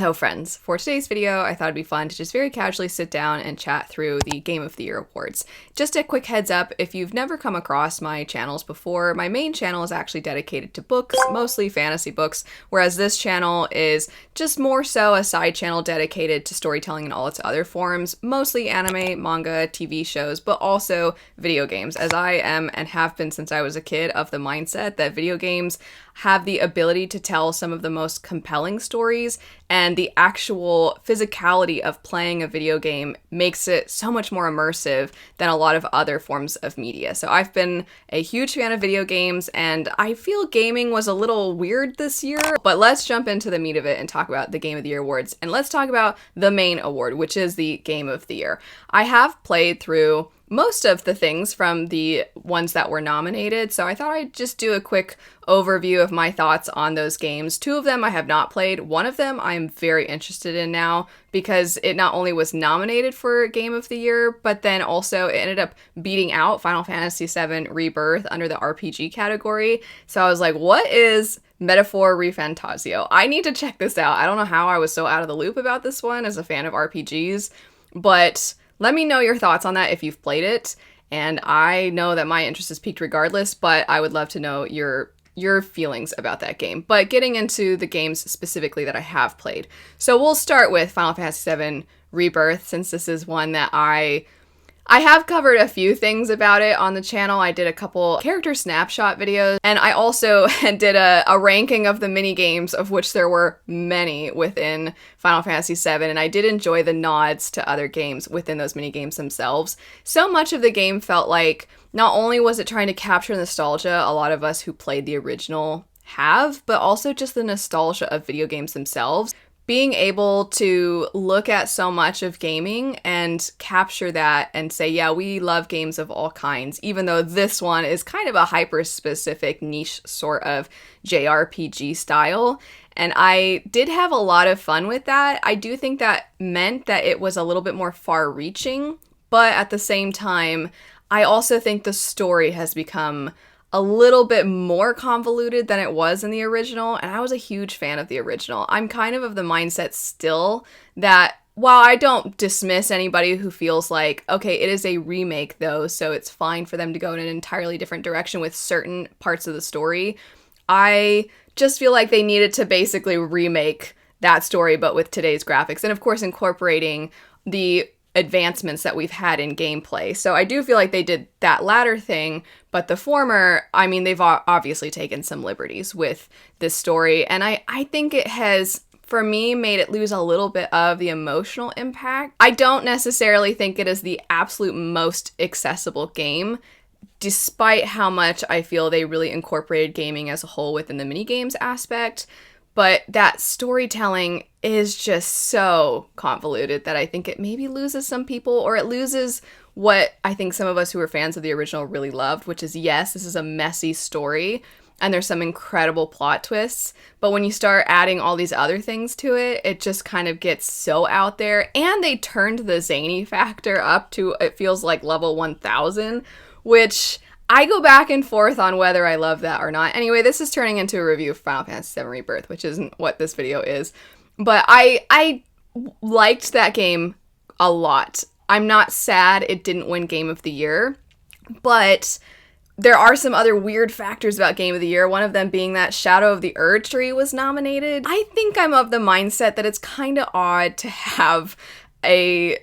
Hello friends, for today's video I thought it'd be fun to just very casually sit down and chat through the Game of the Year awards. Just a quick heads up, if you've never come across my channels before, my main channel is actually dedicated to books, mostly fantasy books, whereas this channel is just more so a side channel dedicated to storytelling in all its other forms, mostly anime, manga, TV shows, but also video games, as I am and have been since I was a kid of the mindset that video games have the ability to tell some of the most compelling stories, and the actual physicality of playing a video game makes it so much more immersive than a lot of other forms of media. So I've been a huge fan of video games, and I feel gaming was a little weird this year, but let's jump into the meat of it and talk about the Game of the Year awards, and let's talk about the main award, which is the Game of the Year. I have played through most of the things from the ones that were nominated, so I thought I'd just do a quick overview of my thoughts on those games. Two of them I have not played. One of them I'm very interested in now because it not only was nominated for Game of the Year, but then also it ended up beating out Final Fantasy VII Rebirth under the RPG category. So I was like, what is Metaphor ReFantazio? I need to check this out. I don't know how I was so out of the loop about this one as a fan of RPGs, but let me know your thoughts on that if you've played it, and I know that my interest is piqued regardless, but I would love to know your feelings about that game. But getting into the games specifically that I have played. So we'll start with Final Fantasy VII Rebirth, since this is one that I have covered a few things about it on the channel. I did a couple character snapshot videos, and I also did a ranking of the mini games, of which there were many within Final Fantasy VII, and I did enjoy the nods to other games within those mini games themselves. So much of the game felt like not only was it trying to capture nostalgia a lot of us who played the original have, but also just the nostalgia of video games themselves. Being able to look at so much of gaming and capture that and say, yeah, we love games of all kinds, even though this one is kind of a hyper-specific niche sort of JRPG style. And I did have a lot of fun with that. I do think that meant that it was a little bit more far-reaching, but at the same time, I also think the story has become a little bit more convoluted than it was in the original, and I was a huge fan of the original. I'm kind of the mindset still that while I don't dismiss anybody who feels like, okay, it is a remake though, so it's fine for them to go in an entirely different direction with certain parts of the story, I just feel like they needed to basically remake that story but with today's graphics, and of course incorporating the advancements that we've had in gameplay. So I do feel like they did that latter thing, but the former, I mean, they've obviously taken some liberties with this story, and I think it has, for me, made it lose a little bit of the emotional impact. I don't necessarily think it is the absolute most accessible game, despite how much I feel they really incorporated gaming as a whole within the minigames aspect. But that storytelling is just so convoluted that I think it maybe loses some people, or it loses what I think some of us who were fans of the original really loved, which is, yes, this is a messy story, and there's some incredible plot twists, but when you start adding all these other things to it, it just kind of gets so out there, and they turned the zany factor up to, it feels like, level 1000, which I go back and forth on whether I love that or not. Anyway, this is turning into a review of Final Fantasy VII Rebirth, which isn't what this video is. But I liked that game a lot. I'm not sad it didn't win Game of the Year, but there are some other weird factors about Game of the Year, one of them being that Shadow of the Erdtree was nominated. I think I'm of the mindset that it's kind of odd to have a,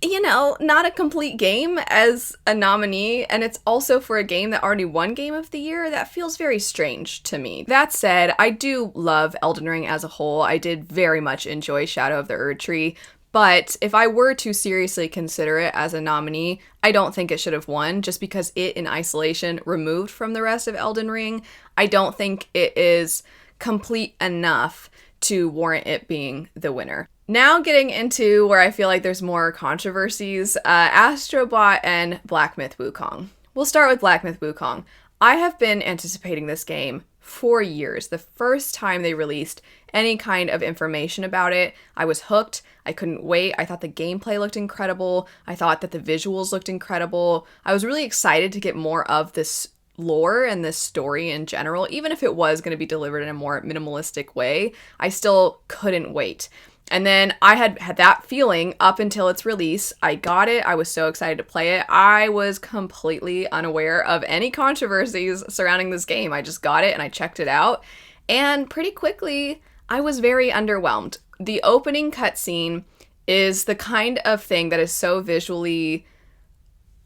you know, not a complete game as a nominee, and it's also for a game that already won Game of the Year. That feels very strange to me. That said, I do love Elden Ring as a whole. I did very much enjoy Shadow of the Erdtree, but if I were to seriously consider it as a nominee, I don't think it should have won, just because it, in isolation, removed from the rest of Elden Ring, I don't think it is complete enough to warrant it being the winner. Now getting into where I feel like there's more controversies, Astrobot and Black Myth Wukong. We'll start with Black Myth Wukong. I have been anticipating this game for years. The first time they released any kind of information about it, I was hooked. I couldn't wait. I thought the gameplay looked incredible. I thought that the visuals looked incredible. I was really excited to get more of this lore and this story in general, even if it was going to be delivered in a more minimalistic way, I still couldn't wait. And then I had that feeling up until its release. I got it. I was so excited to play it. I was completely unaware of any controversies surrounding this game. I just got it and I checked it out. And pretty quickly, I was very underwhelmed. The opening cutscene is the kind of thing that is so visually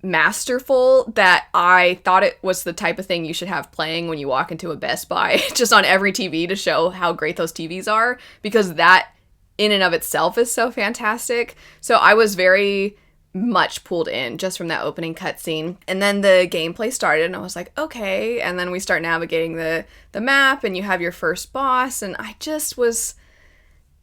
masterful that I thought it was the type of thing you should have playing when you walk into a Best Buy, just on every TV to show how great those TVs are, because that in and of itself is so fantastic. So I was very much pulled in just from that opening cutscene. And then the gameplay started and I was like, okay. And then we start navigating the map and you have your first boss. And I just was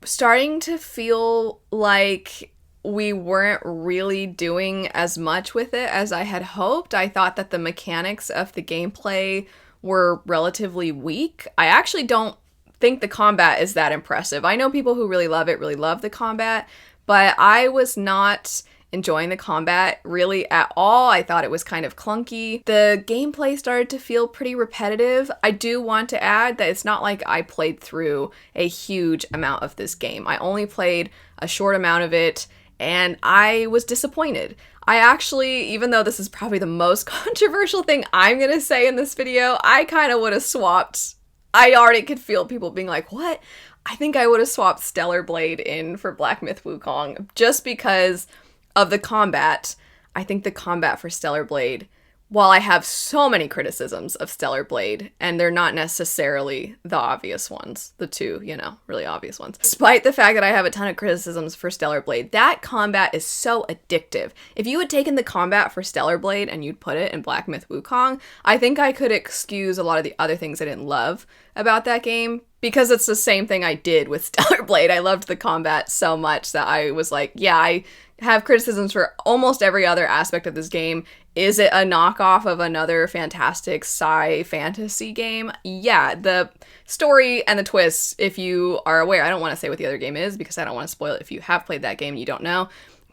starting to feel like we weren't really doing as much with it as I had hoped. I thought that the mechanics of the gameplay were relatively weak. I actually don't think the combat is that impressive. I know people who really love the combat, but I was not enjoying the combat really at all. I thought it was kind of clunky. The gameplay started to feel pretty repetitive. I do want to add that it's not like I played through a huge amount of this game. I only played a short amount of it, and I was disappointed. I actually, even though this is probably the most controversial thing I'm gonna say in this video, I kind of would have swapped. I already could feel people being like, what? I think I would have swapped Stellar Blade in for Black Myth Wukong just because of the combat. I think the combat for Stellar Blade, while I have so many criticisms of Stellar Blade, and they're not necessarily the obvious ones, the two, really obvious ones, despite the fact that I have a ton of criticisms for Stellar Blade, that combat is so addictive. If you had taken the combat for Stellar Blade and you'd put it in Black Myth Wukong, I think I could excuse a lot of the other things I didn't love about that game, because it's the same thing I did with Stellar Blade. I loved the combat so much that I was like, yeah, I have criticisms for almost every other aspect of this game. Is it a knockoff of another fantastic sci fantasy game? Yeah, the story and the twists, if you are aware, I don't want to say what the other game is because I don't want to spoil it if you have played that game and you don't know.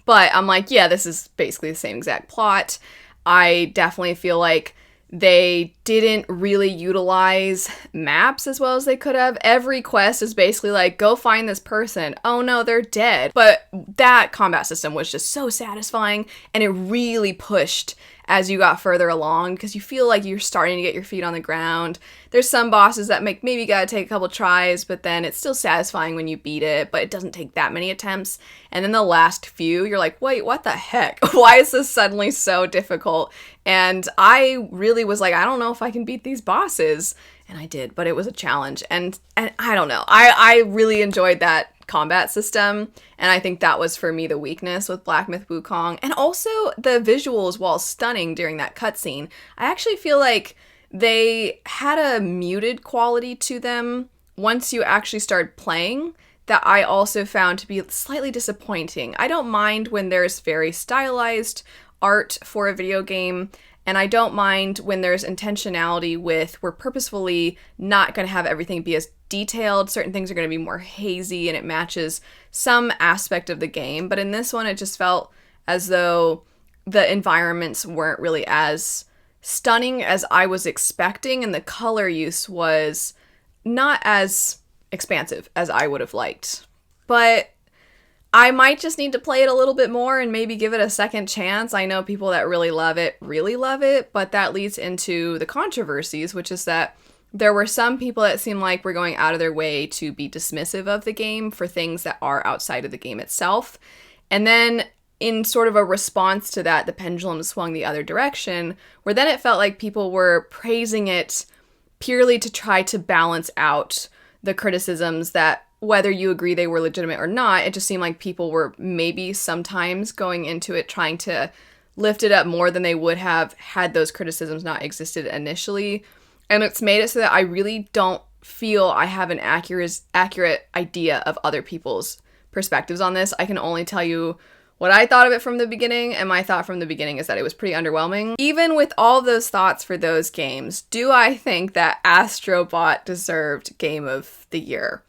But I'm like, yeah, this is basically the same exact plot. I definitely feel like they didn't really utilize maps as well as they could have. Every quest is basically like, go find this person. Oh no, they're dead. But that combat system was just so satisfying, and it really pushed as you got further along because you feel like you're starting to get your feet on the ground. There's some bosses that maybe gotta take a couple tries, but then it's still satisfying when you beat it, but it doesn't take that many attempts. And then the last few, you're like, wait, what the heck? Why is this suddenly so difficult? And I really was like, I don't know if I can beat these bosses. And I did, but it was a challenge. And I don't know. I really enjoyed that combat system, and I think that was for me the weakness with Black Myth Wukong. And also the visuals, while stunning during that cutscene, I actually feel like they had a muted quality to them once you actually started playing that I also found to be slightly disappointing. I don't mind when there's very stylized art for a video game, and I don't mind when there's intentionality with we're purposefully not going to have everything be as detailed. Certain things are going to be more hazy and it matches some aspect of the game. But in this one, it just felt as though the environments weren't really as stunning as I was expecting, and the color use was not as expansive as I would have liked. But I might just need to play it a little bit more and maybe give it a second chance. I know people that really love it, but that leads into the controversies, which is that there were some people that seemed like were going out of their way to be dismissive of the game for things that are outside of the game itself. And then in sort of a response to that, the pendulum swung the other direction, where then it felt like people were praising it purely to try to balance out the criticisms that, whether you agree they were legitimate or not, it just seemed like people were maybe sometimes going into it trying to lift it up more than they would have had those criticisms not existed initially. And it's made it so that I really don't feel I have an accurate idea of other people's perspectives on this. I can only tell you what I thought of it from the beginning, and my thought from the beginning is that it was pretty underwhelming. Even with all those thoughts for those games, do I think that Astrobot deserved Game of the Year?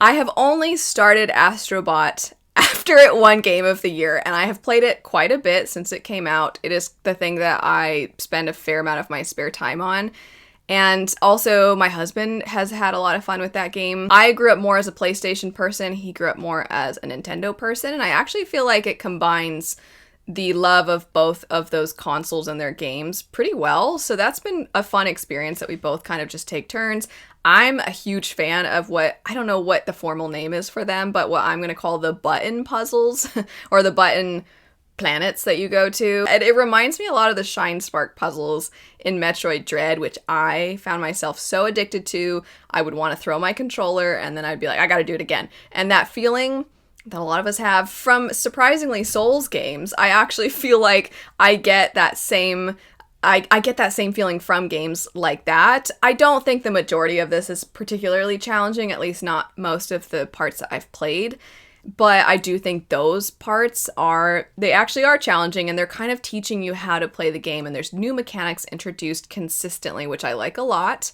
I have only started Astrobot after after it won Game of the Year, and I have played it quite a bit since it came out. It is the thing that I spend a fair amount of my spare time on. And also, my husband has had a lot of fun with that game. I grew up more as a PlayStation person. He grew up more as a Nintendo person. And I actually feel like it combines the love of both of those consoles and their games pretty well. So that's been a fun experience that we both kind of just take turns. I'm a huge fan of I don't know what the formal name is for them, but what I'm going to call the button puzzles or the button planets that you go to. And it reminds me a lot of the Shine Spark puzzles in Metroid Dread, which I found myself so addicted to. I would want to throw my controller and then I'd be like, I gotta do it again. And that feeling that a lot of us have from surprisingly Souls games, I actually feel like I get that same feeling from games like that. I don't think the majority of this is particularly challenging, at least not most of the parts that I've played. But I do think those parts they actually are challenging, and they're kind of teaching you how to play the game, and there's new mechanics introduced consistently, which I like a lot.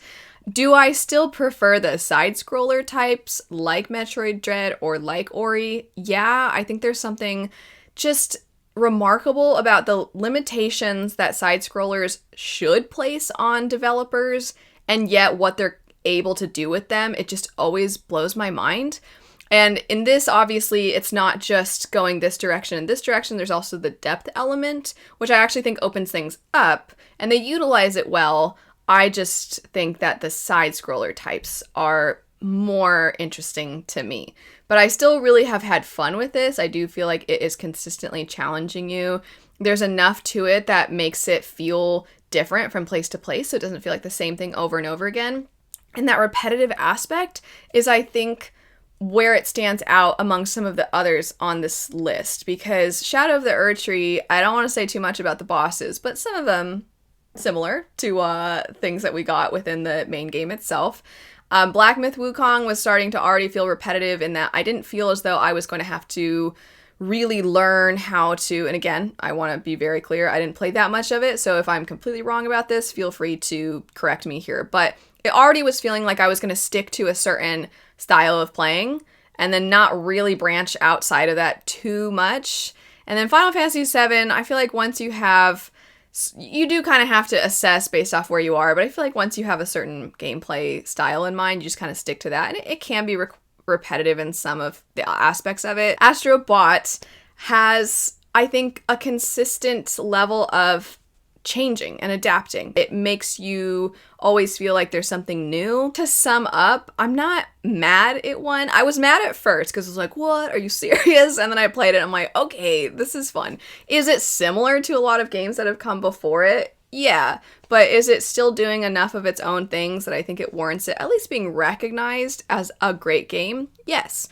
Do I still prefer the side-scroller types like Metroid Dread or like Ori? Yeah, I think there's something just remarkable about the limitations that side-scrollers should place on developers, and yet what they're able to do with them, it just always blows my mind. And in this, obviously, it's not just going this direction and this direction. There's also the depth element, which I actually think opens things up, and they utilize it well. I just think that the side-scroller types are more interesting to me. But I still really have had fun with this. I do feel like it is consistently challenging you. There's enough to it that makes it feel different from place to place, so it doesn't feel like the same thing over and over again. And that repetitive aspect is, I think, where it stands out among some of the others on this list, because Shadow of the Erdtree, I don't want to say too much about the bosses, but some of them similar to things that we got within the main game itself. Black Myth Wukong was starting to already feel repetitive in that I didn't feel as though I was going to have to really learn how to, and again, I want to be very clear, I didn't play that much of it, so if I'm completely wrong about this, feel free to correct me here, but it already was feeling like I was going to stick to a certain style of playing and then not really branch outside of that too much. And then Final Fantasy VII, I feel like once you do kind of have to assess based off where you are, but I feel like once you have a certain gameplay style in mind, you just kind of stick to that, and it can be repetitive in some of the aspects of it. Astro Bot has, I think, a consistent level of changing and adapting. It makes you always feel like there's something new. To sum up, I'm not mad it won. I was mad at first because I was like, what? Are you serious? And then I played it and I'm like, okay, this is fun. Is it similar to a lot of games that have come before it? Yeah. But is it still doing enough of its own things that I think it warrants it at least being recognized as a great game? Yes.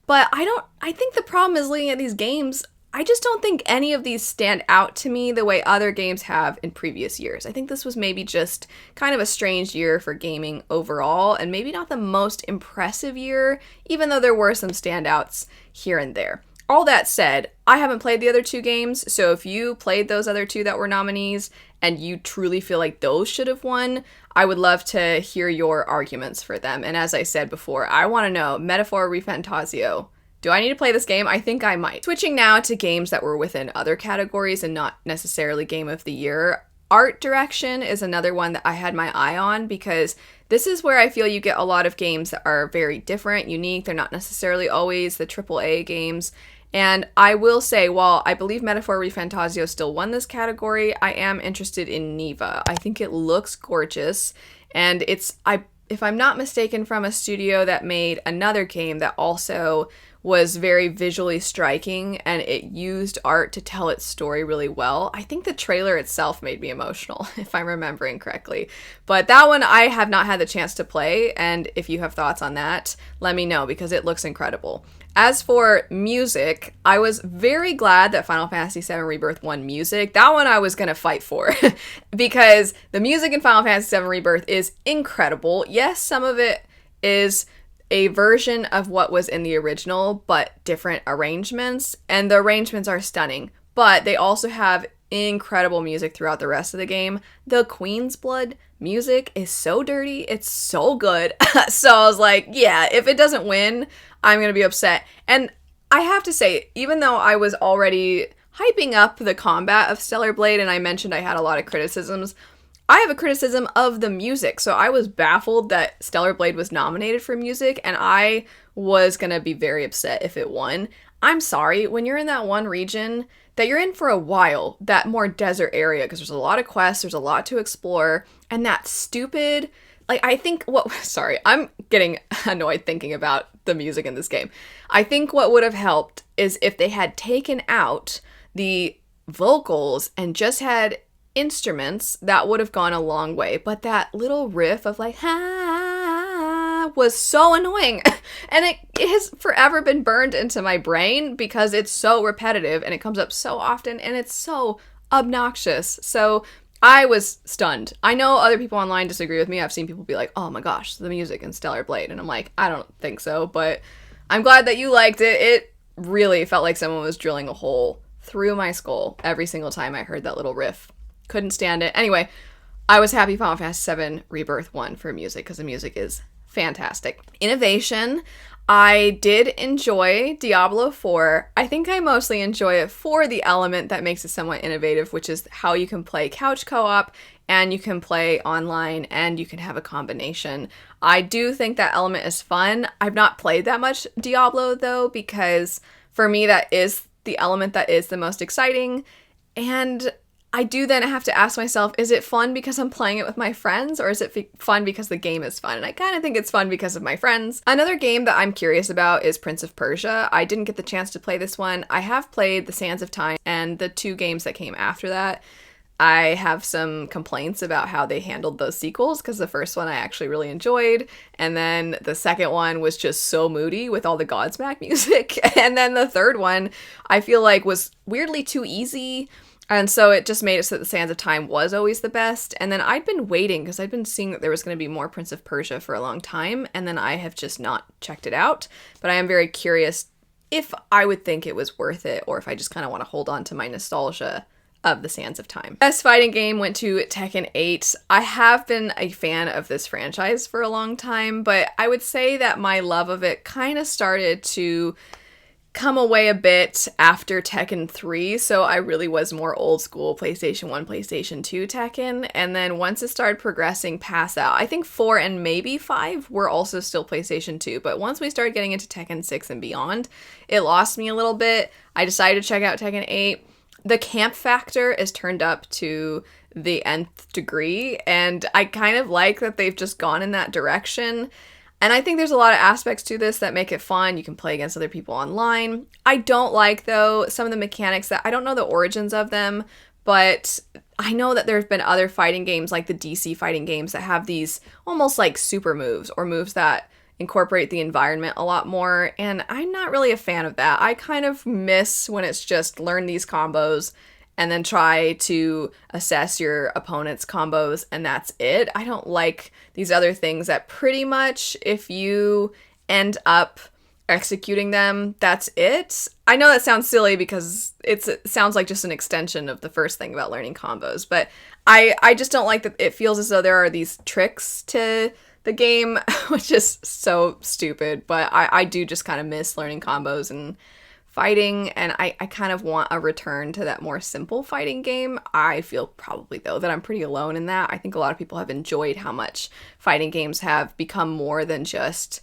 But I think the problem is looking at these games, I just don't think any of these stand out to me the way other games have in previous years. I think this was maybe just kind of a strange year for gaming overall, and maybe not the most impressive year, even though there were some standouts here and there. All that said, I haven't played the other two games, so if you played those other two that were nominees and you truly feel like those should have won, I would love to hear your arguments for them. And as I said before, I want to know, Metaphor Refantasio, do I need to play this game? I think I might. Switching now to games that were within other categories and not necessarily Game of the Year. Art direction is another one that I had my eye on, because this is where I feel you get a lot of games that are very different, unique. They're not necessarily always the AAA games. And I will say, while I believe Metaphor Refantasio still won this category, I am interested in Neva. I think it looks gorgeous, and if I'm not mistaken, from a studio that made another game that also was very visually striking, and it used art to tell its story really well. I think the trailer itself made me emotional, if I'm remembering correctly. But that one I have not had the chance to play, and if you have thoughts on that, let me know, because it looks incredible. As for music, I was very glad that Final Fantasy VII Rebirth won music. That one I was going to fight for, because the music in Final Fantasy VII Rebirth is incredible. Yes, some of it is a version of what was in the original, but different arrangements, and the arrangements are stunning. But they also have incredible music throughout the rest of the game. The Queen's Blood music is so dirty, it's so good. So I was like, yeah, if it doesn't win, I'm gonna be upset. And I have to say, even though I was already hyping up the combat of Stellar Blade, and I mentioned I had a lot of criticisms, I have a criticism of the music. So I was baffled that Stellar Blade was nominated for music, and I was gonna be very upset if it won. I'm sorry, when you're in that one region that you're in for a while, that more desert area, because there's a lot of quests, there's a lot to explore, and that stupid, like, I think sorry, I'm getting annoyed thinking about the music in this game. I think what would have helped is if they had taken out the vocals and just had instruments. That would have gone a long way. But that little riff of like, ha, was so annoying. And it has forever been burned into my brain because it's so repetitive and it comes up so often and it's so obnoxious. So I was stunned. I know other people online disagree with me. I've seen people be like, oh my gosh, the music in Stellar Blade. And I'm like, I don't think so, but I'm glad that you liked it. It really felt like someone was drilling a hole through my skull every single time I heard that little riff. Couldn't stand it. Anyway, I was happy Final Fantasy VII Rebirth won for music because the music is fantastic. Innovation, I did enjoy Diablo 4. I think I mostly enjoy it for the element that makes it somewhat innovative, which is how you can play couch co-op and you can play online and you can have a combination. I do think that element is fun. I've not played that much Diablo though, because for me that is the element that is the most exciting. And I do then have to ask myself, is it fun because I'm playing it with my friends, or is it fun because the game is fun? And I kind of think it's fun because of my friends. Another game that I'm curious about is Prince of Persia. I didn't get the chance to play this one. I have played The Sands of Time and the 2 games that came after that. I have some complaints about how they handled those sequels, because the first one I actually really enjoyed, and then the second one was just so moody with all the Godsmack music, and then the third one I feel like was weirdly too easy. And so it just made it so that The Sands of Time was always the best. And then I'd been waiting because I'd been seeing that there was going to be more Prince of Persia for a long time. And then I have just not checked it out. But I am very curious if I would think it was worth it, or if I just kind of want to hold on to my nostalgia of The Sands of Time. Best fighting game went to Tekken 8. I have been a fan of this franchise for a long time, but I would say that my love of it kind of started to come away a bit after Tekken 3, so I really was more old school PlayStation 1, PlayStation 2 Tekken, and then once it started progressing past that, I think 4 and maybe 5 were also still PlayStation 2, but once we started getting into Tekken 6 and beyond, it lost me a little bit. I decided to check out Tekken 8. The camp factor is turned up to the nth degree, and I kind of like that they've just gone in that direction. And I think there's a lot of aspects to this that make it fun. You can play against other people online. I don't like, though, some of the mechanics that I don't know the origins of them, but I know that there have been other fighting games like the DC fighting games that have these almost like super moves, or moves that incorporate the environment a lot more. And I'm not really a fan of that. I kind of miss when it's just learn these combos and then try to assess your opponent's combos, and that's it. I don't like these other things that pretty much, if you end up executing them, that's it. I know that sounds silly because it sounds like just an extension of the first thing about learning combos, but I just don't like that it feels as though there are these tricks to the game, which is so stupid, but I do just kind of miss learning combos and fighting, and I kind of want a return to that more simple fighting game. I feel probably, though, that I'm pretty alone in that. I think a lot of people have enjoyed how much fighting games have become more than just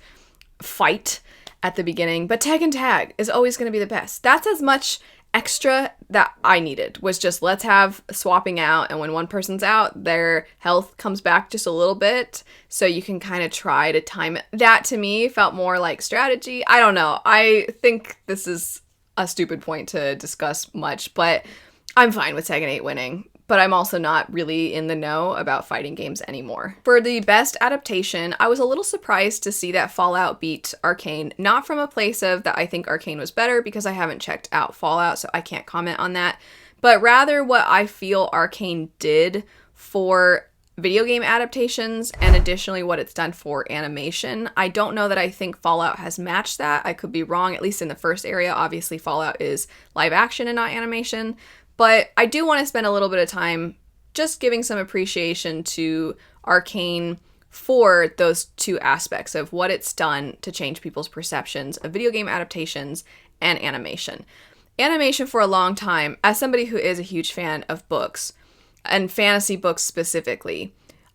fight at the beginning. But Tag and Tag is always going to be the best. That's as much extra that I needed, was just let's have swapping out, and when one person's out, their health comes back just a little bit, so you can kind of try to time it. That to me felt more like strategy. I don't know. I think this is a stupid point to discuss much, but I'm fine with Tekken 8 winning. But I'm also not really in the know about fighting games anymore. For the best adaptation, I was a little surprised to see that Fallout beat Arcane, not from a place of that I think Arcane was better, because I haven't checked out Fallout, so I can't comment on that, but rather what I feel Arcane did for video game adaptations, and additionally what it's done for animation. I don't know that I think Fallout has matched that. I could be wrong, at least in the first area. Obviously, Fallout is live action and not animation. But I do want to spend a little bit of time just giving some appreciation to Arcane for those two aspects of what it's done to change people's perceptions of video game adaptations and animation. Animation for a long time, as somebody who is a huge fan of books, and fantasy books specifically,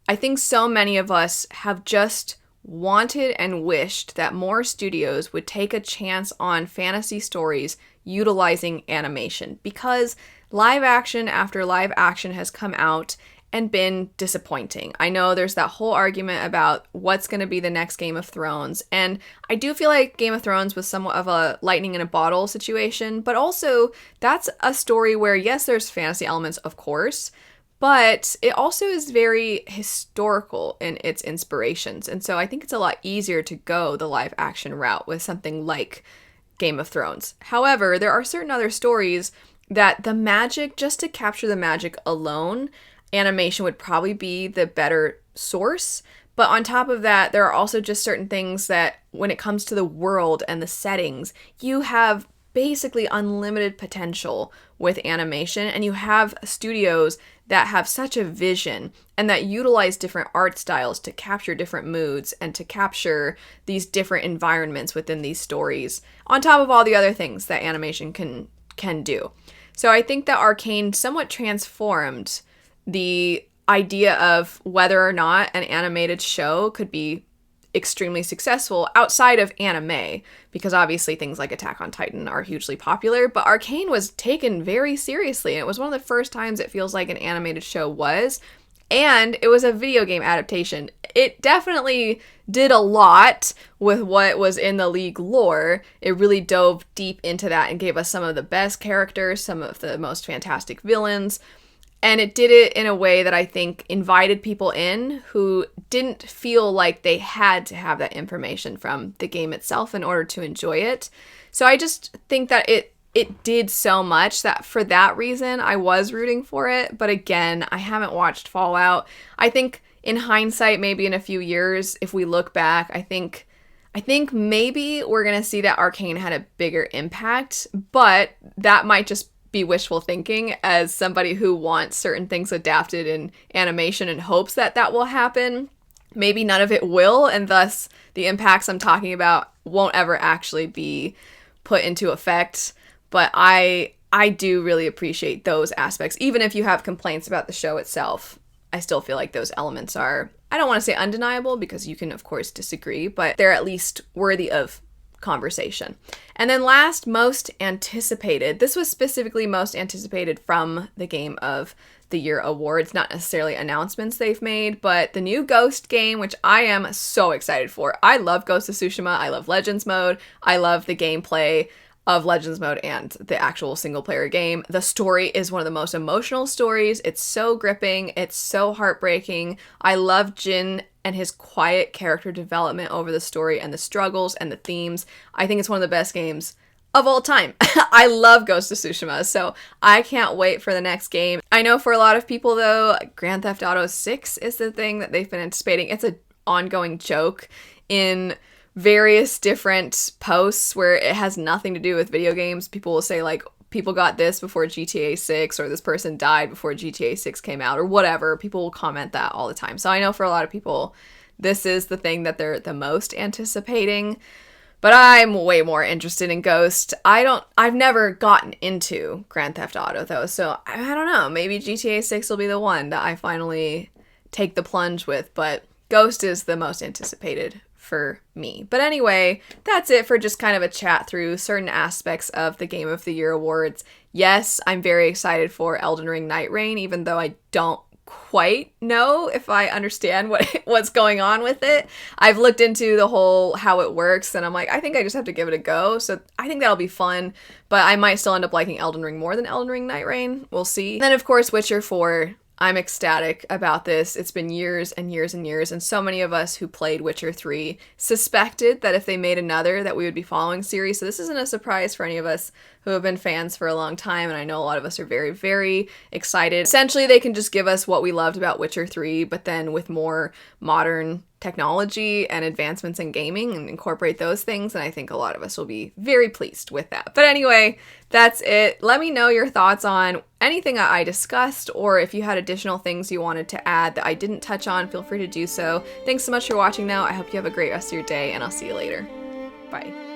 I think so many of us have just wanted and wished that more studios would take a chance on fantasy stories utilizing animation, because live action after live action has come out and been disappointing. I know there's that whole argument about what's going to be the next Game of Thrones, and I do feel like Game of Thrones was somewhat of a lightning in a bottle situation, but also that's a story where, yes, there's fantasy elements, of course, but it also is very historical in its inspirations, and so I think it's a lot easier to go the live action route with something like Game of Thrones. However, there are certain other stories that the magic, just to capture the magic alone, animation would probably be the better source. But on top of that, there are also just certain things that when it comes to the world and the settings, you have basically unlimited potential with animation, and you have studios that have such a vision and that utilize different art styles to capture different moods and to capture these different environments within these stories, on top of all the other things that animation can do. So I think that Arcane somewhat transformed the idea of whether or not an animated show could be extremely successful outside of anime, because obviously things like Attack on Titan are hugely popular, but Arcane was taken very seriously, and it was one of the first times it feels like an animated show was, and it was a video game adaptation. It definitely did a lot with what was in the League lore. It really dove deep into that and gave us some of the best characters, some of the most fantastic villains. And it did it in a way that I think invited people in who didn't feel like they had to have that information from the game itself in order to enjoy it. So I just think that it did so much that for that reason I was rooting for it. But again, I haven't watched Fallout. I think in hindsight, maybe in a few years, if we look back, I think maybe we're going to see that Arcane had a bigger impact, but that might just be wishful thinking as somebody who wants certain things adapted in animation and hopes that that will happen. Maybe none of it will, and thus the impacts I'm talking about won't ever actually be put into effect. But I do really appreciate those aspects. Even if you have complaints about the show itself, I still feel like those elements are, I don't want to say undeniable, because you can of course disagree, but they're at least worthy of conversation. And then last, most anticipated. This was specifically most anticipated from the Game of the Year awards, not necessarily announcements they've made, but the new Ghost game, which I am so excited for. I love Ghost of Tsushima. I love Legends mode. I love the gameplay of Legends mode and the actual single player game. The story is one of the most emotional stories. It's so gripping. It's so heartbreaking. I love Jin and his quiet character development over the story and the struggles and the themes. I think it's one of the best games of all time. I love Ghost of Tsushima, so I can't wait for the next game. I know for a lot of people though, Grand Theft Auto 6 is the thing that they've been anticipating. It's an ongoing joke in various different posts where it has nothing to do with video games. People will say like, people got this before GTA 6, or this person died before GTA 6 came out, or whatever. People will comment that all the time. So I know for a lot of people, this is the thing that they're the most anticipating. But I'm way more interested in Ghost. I've never gotten into Grand Theft Auto though, so I don't know. Maybe GTA 6 will be the one that I finally take the plunge with, but Ghost is the most anticipated for me. But anyway, that's it for just kind of a chat through certain aspects of the Game of the Year awards. Yes, I'm very excited for Elden Ring Night Reign, even though I don't quite know if I understand what's going on with it. I've looked into the whole how it works, and I'm like, I think I just have to give it a go. So I think that'll be fun, but I might still end up liking Elden Ring more than Elden Ring Night Reign. We'll see. And then of course, Witcher 4. I'm ecstatic about this. It's been years and years and years, and so many of us who played Witcher 3 suspected that if they made another that we would be following series, so this isn't a surprise for any of us who have been fans for a long time, and I know a lot of us are very, very excited. Essentially, they can just give us what we loved about Witcher 3, but then with more modern technology and advancements in gaming and incorporate those things, and I think a lot of us will be very pleased with that. But anyway, that's it. Let me know your thoughts on anything that I discussed, or if you had additional things you wanted to add that I didn't touch on, feel free to do so. Thanks so much for watching now. I hope you have a great rest of your day, and I'll see you later. Bye.